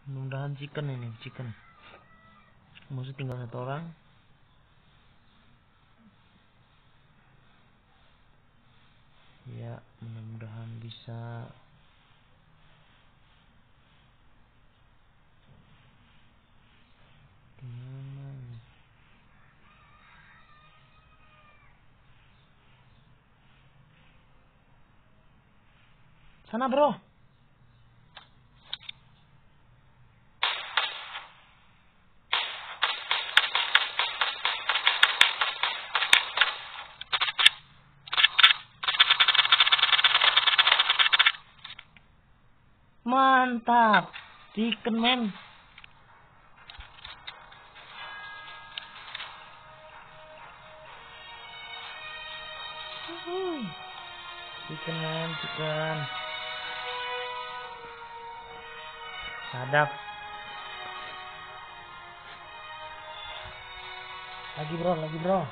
Mudah-mudahan chicken ini, chicken. Musuh tinggal 1 orang. Ya, mudah-mudahan bisa. Gimana nih? Sana bro. Mantap, chicken man. Chicken man, chicken. Sadap. Lagi bro.